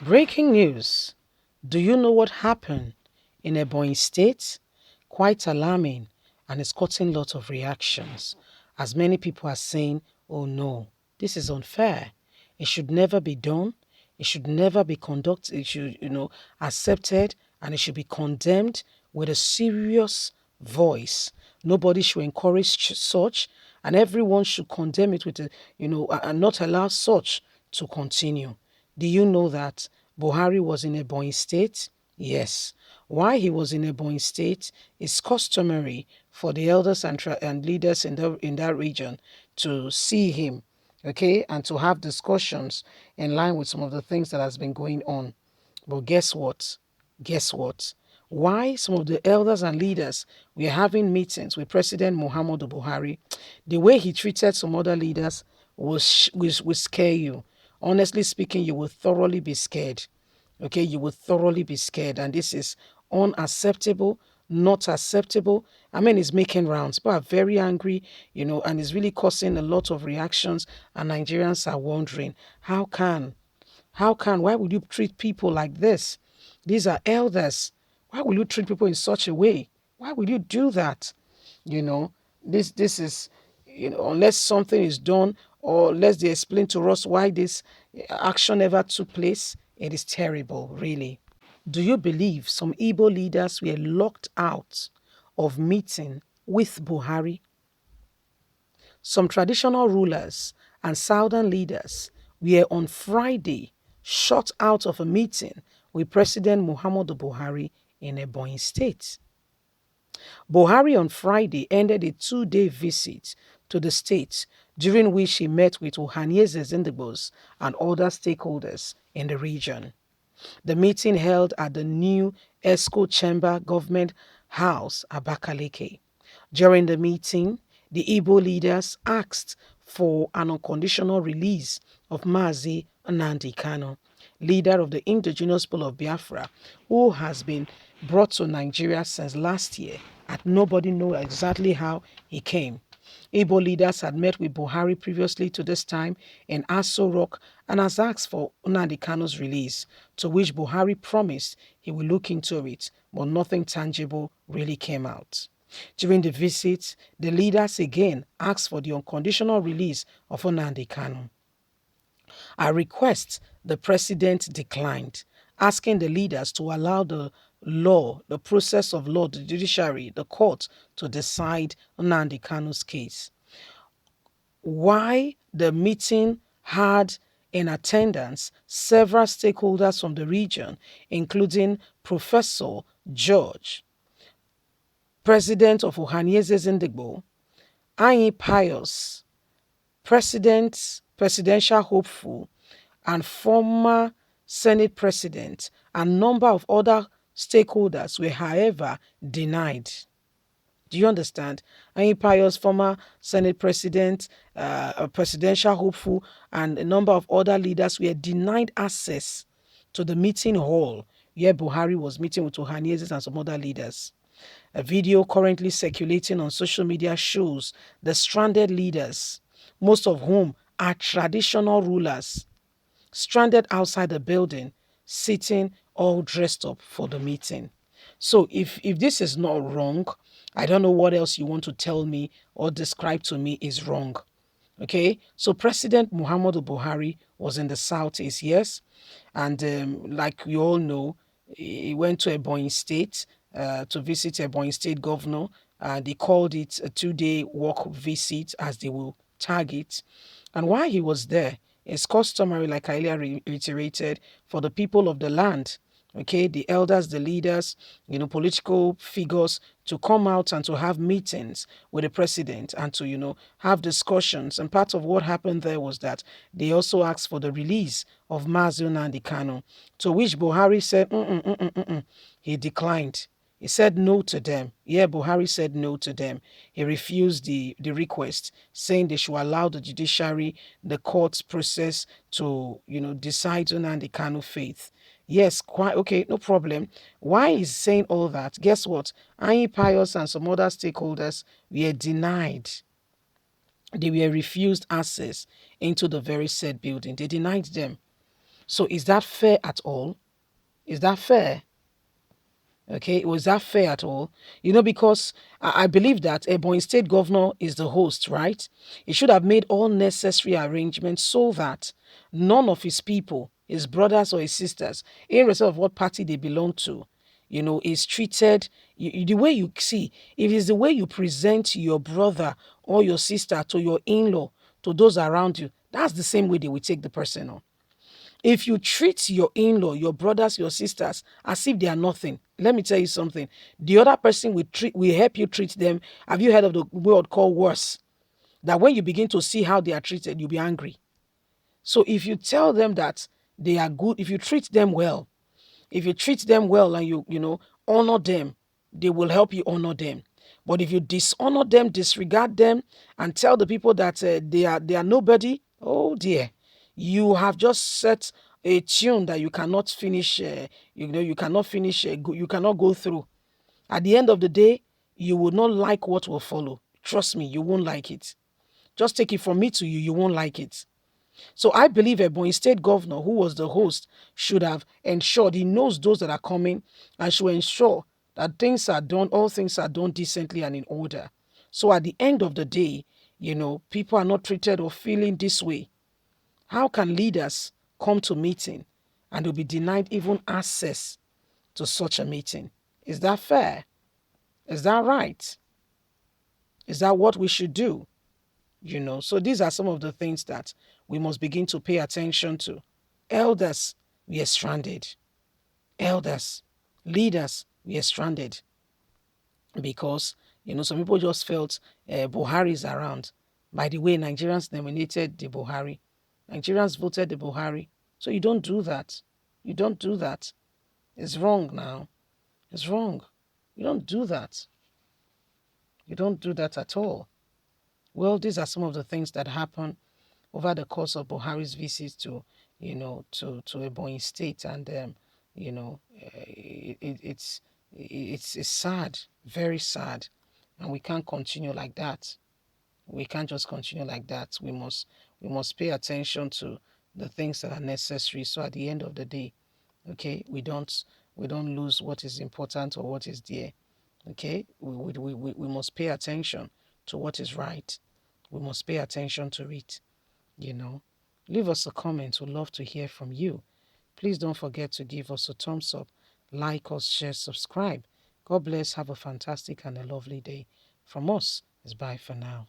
Breaking news. Do you know what happened in Ebonyi State? Quite alarming, and it's causing lots of reactions. As many people are saying, oh no, this is unfair. It should never be done. It should never be conducted. It should, accepted, and it should be condemned with a serious voice. Nobody should encourage such, and everyone should condemn it with and not allow such to continue. Do you know that Buhari was in Ebonyi State? Yes. Why he was in Ebonyi State is customary for the elders and leaders in that region to see him, okay, and to have discussions in line with some of the things that has been going on. But guess what? Guess what? Why some of the elders and leaders were having meetings with President Muhammadu Buhari, the way he treated some other leaders will scare you. Honestly speaking, you will thoroughly be scared. Okay, you will thoroughly be scared. And this is unacceptable, not acceptable. I mean, it's making rounds. People are very angry, and it's really causing a lot of reactions. And Nigerians are wondering, why would you treat people like this? These are elders. Why will you treat people in such a way? Why would you do that? You know, this is, unless something is done or unless they explain to us why this action ever took place, it is terrible, really. Do you believe some Igbo leaders were locked out of meeting with Buhari? Some traditional rulers and southern leaders were on Friday shut out of a meeting with President Muhammadu Buhari in Ebonyi State. Buhari on Friday ended a 2-day visit to the state, during which he met with Ohanieze Zindigbos and other stakeholders in the region. The meeting held at the new ESCO Chamber Government House, Abakaliki. During the meeting, the Igbo leaders asked for an unconditional release of Mazi Nnamdi Kanu, leader of the indigenous people of Biafra, who has been brought to Nigeria since last year, and nobody knows exactly how he came. Igbo leaders had met with Buhari previously to this time in Aso Rock and has asked for Nnamdi Kanu's release, to which Buhari promised he will look into it, but nothing tangible really came out. During the visit, the leaders again asked for the unconditional release of Nnamdi Kanu. A request the president declined, asking the leaders to allow the process of law, the judiciary, the court to decide Nnamdi Kanu's case. Why the meeting had in attendance several stakeholders from the region, including Professor George, President of Ohanieze Zindigbo, Anyi Pius, presidential hopeful, and former Senate President, and a number of other stakeholders were, however, denied. Do you understand? Anyi Pius, former Senate President, a presidential hopeful, and a number of other leaders were denied access to the meeting hall where Buhari was meeting with Ohanieze and some other leaders. A video currently circulating on social media shows the stranded leaders, most of whom are traditional rulers, stranded outside the building, sitting all dressed up for the meeting. So if this is not wrong, I don't know what else you want to tell me or describe to me is wrong. Okay, so President Muhammadu Buhari was in the southeast, yes, and like we all know, he went to Ebonyi State to visit Ebonyi State Governor. They called it a 2-day work visit, as they will tag it. And while he was there, it's customary, like I earlier reiterated, for the people of the land, okay, the elders, the leaders, political figures, to come out and to have meetings with the president and to, have discussions. And part of what happened there was that they also asked for the release of Mazi Nnamdi Kanu, to which Buhari said, he declined. He said no to them. Yeah, Buhari said no to them. He refused the request, saying they should allow the judiciary, the courts process to, decide on Nnamdi Kanu faith. Yes, quite okay, no problem. Why is saying all that? Guess what? Anyi Pius and some other stakeholders were denied. They were refused access into the very said building. They denied them. So is that fair at all? Is that fair? Okay, was that fair at all? Because I believe that Ebonyi State Governor is the host, right? He should have made all necessary arrangements so that none of his people, his brothers or his sisters, irrespective of what party they belong to, is treated the way you see. If it's the way you present your brother or your sister to your in-law, to those around you, that's the same way they will take the person on. If you treat your in-law, your brothers, your sisters as if they are nothing, let me tell you something. The other person will help you treat them. Have you heard of the word called worse? That when you begin to see how they are treated, you'll be angry. So if you tell them that they are good, if you treat them well and you honor them, they will help you honor them. But if you dishonor them, disregard them, and tell the people that they are nobody, oh dear, you have just set a tune that you cannot finish. You cannot finish. You cannot go through. At the end of the day, you will not like what will follow. Trust me, you won't like it. Just take it from me to you. You won't like it. So I believe Ebonyi State Governor, who was the host, should have ensured he knows those that are coming and should ensure that all things are done decently and in order. So at the end of the day, people are not treated or feeling this way. How can leaders come to meeting and they'll be denied even access to such a meeting? Is that fair? Is that right? Is that what we should do? So these are some of the things that we must begin to pay attention to. Elders, we are stranded. Elders, leaders, we are stranded because some people just felt Buhari is around. By the way, Nigerians nominated the Buhari. Nigerians voted the Buhari. So you don't do that. You don't do that. It's wrong now. It's wrong. You don't do that. You don't do that at all. Well, these are some of the things that happen over the course of Buhari's visit to Ebonyi State, and it's sad, very sad, and we can't continue like that. We can't just continue like that. We must pay attention to the things that are necessary. So at the end of the day, okay, we don't lose what is important or what is there. Okay, we must pay attention to what is right. We must pay attention to it. Leave us a comment. We'd love to hear from you. Please don't forget to give us a thumbs up, like us, share, subscribe. God bless. Have a fantastic and a lovely day. From us, it's bye for now.